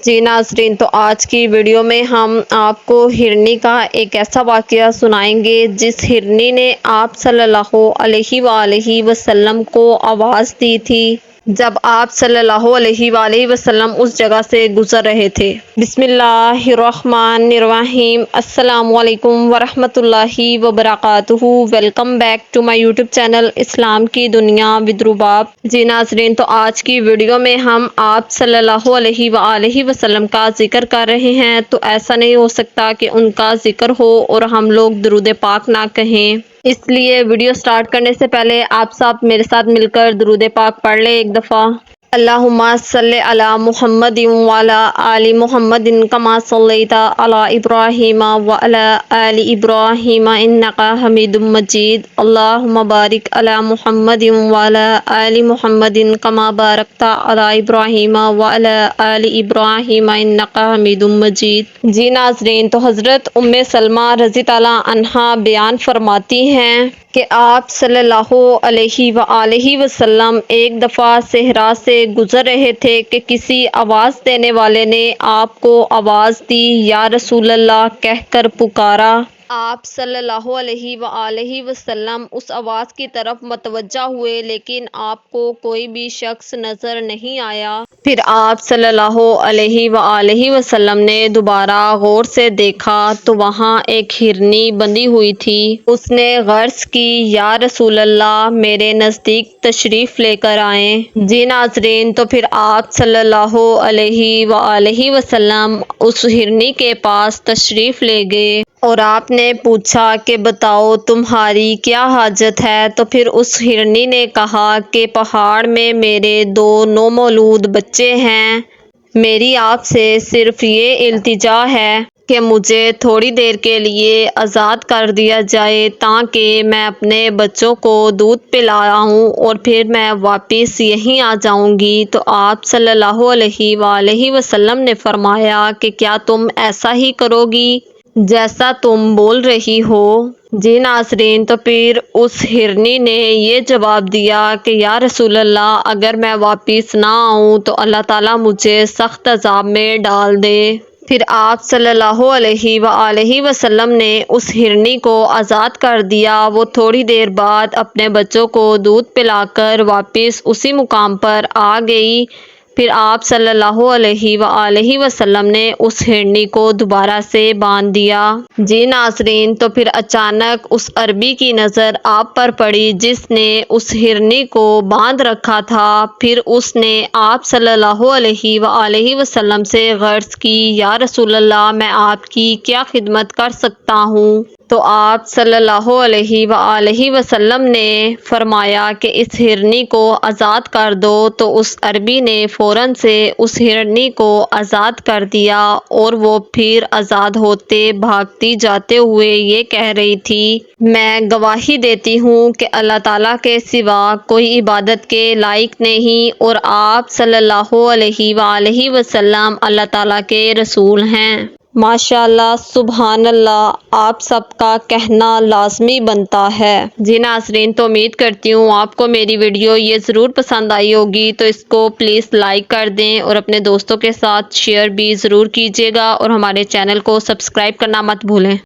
جی ناظرین، تو آج کی ویڈیو میں ہم آپ کو ہرنی کا ایک ایسا واقعہ سنائیں گے جس ہرنی نے آپ صلی اللہ علیہ وآلہ وسلم کو آواز دی تھی جب آپ صلی اللہ علیہ وآلہ وسلم اس جگہ سے گزر رہے تھے۔ بسم اللہ الرحمن الرحیم۔ السلام علیکم ورحمۃ اللہ وبرکاتہ۔ Welcome back to my YouTube channel Islam کی دنیا ود رباب۔ جی ناظرین، تو آج کی ویڈیو میں ہم آپ صلی اللہ علیہ وآلہ وسلم کا ذکر کر رہے ہیں، تو ایسا نہیں ہو سکتا کہ ان کا ذکر ہو اور ہم لوگ درود پاک نہ کہیں۔ اس لیے ویڈیو سٹارٹ کرنے سے پہلے آپ سب میرے ساتھ مل کر درود پاک پڑھ لیں ایک دفعہ۔ اللہم صلی علی محمد وعلی آل محمد کما صلیت علی ابراہیم وعلی آل ابراہیم انک حمید مجید۔ اللہم بارک علی محمد وعلی آل محمد کما بارکت علی ابراہیم وعلی آل ابراہیم انک حمید مجید۔ جی ناظرین، تو حضرت ام سلمہ رضی اللہ عنہا بیان فرماتی ہیں کہ آپ صلی اللہ علیہ وآلہ وسلم ایک دفعہ صحرا سے گزر رہے تھے کہ کسی آواز دینے والے نے آپ کو آواز دی، یا رسول اللہ کہہ کر پکارا۔ آپ صلی اللہ علیہ وآلہ وسلم اس آواز کی طرف متوجہ ہوئے، لیکن آپ کو کوئی بھی شخص نظر نہیں آیا۔ پھر آپ صلی اللہ علیہ وآلہ وسلم نے دوبارہ غور سے دیکھا تو وہاں ایک ہرنی بندھی ہوئی تھی۔ اس نے غرض کی، یا رسول اللہ میرے نزدیک تشریف لے کر آئیں۔ جی ناظرین، تو پھر آپ صلی اللہ علیہ وآلہ وسلم اس ہرنی کے پاس تشریف لے گئے اور آپ نے پوچھا کہ بتاؤ تمہاری کیا حاجت ہے؟ تو پھر اس ہرنی نے کہا کہ پہاڑ میں میرے 2 نومولود بچے ہیں، میری آپ سے صرف یہ التجا ہے کہ مجھے تھوڑی دیر کے لیے آزاد کر دیا جائے تاکہ میں اپنے بچوں کو دودھ پلاؤں اور پھر میں واپس یہیں آ جاؤں گی۔ تو آپ صلی اللہ علیہ وآلہ وسلم نے فرمایا کہ کیا تم ایسا ہی کرو گی جیسا تم بول رہی ہو؟ جی ناظرین، تو پھر اس ہرنی نے یہ جواب دیا کہ یا رسول اللہ اگر میں واپس نہ آؤں تو اللہ تعالیٰ مجھے سخت عذاب میں ڈال دے۔ پھر آپ صلی اللہ علیہ وآلہ وسلم نے اس ہرنی کو آزاد کر دیا۔ وہ تھوڑی دیر بعد اپنے بچوں کو دودھ پلا کر واپس اسی مقام پر آ گئی۔ پھر آپ صلی اللہ علیہ وآلہ وسلم نے اس ہرنی کو دوبارہ سے باندھ دیا۔ جی ناظرین، تو پھر اچانک اس عربی کی نظر آپ پر پڑی جس نے اس ہرنی کو باندھ رکھا تھا۔ پھر اس نے آپ صلی اللہ علیہ وآلہ وسلم سے غرض کی، یا رسول اللہ میں آپ کی کیا خدمت کر سکتا ہوں؟ تو آپ صلی اللہ علیہ وآلہ وسلم نے فرمایا کہ اس ہرنی کو آزاد کر دو۔ تو اس عربی نے فوراً سے اس ہرنی کو آزاد کر دیا اور وہ پھر آزاد ہوتے بھاگتی جاتے ہوئے یہ کہہ رہی تھی، میں گواہی دیتی ہوں کہ اللہ تعالیٰ کے سوا کوئی عبادت کے لائق نہیں اور آپ صلی اللہ علیہ وآلہ وسلم اللہ تعالیٰ کے رسول ہیں۔ ماشاء اللہ، سبحان اللہ، آپ سب کا کہنا لازمی بنتا ہے۔ جی ناظرین، تو امید کرتی ہوں آپ کو میری ویڈیو یہ ضرور پسند آئی ہوگی، تو اس کو پلیز لائک کر دیں اور اپنے دوستوں کے ساتھ شیئر بھی ضرور کیجیے گا اور ہمارے چینل کو سبسکرائب کرنا مت بھولیں۔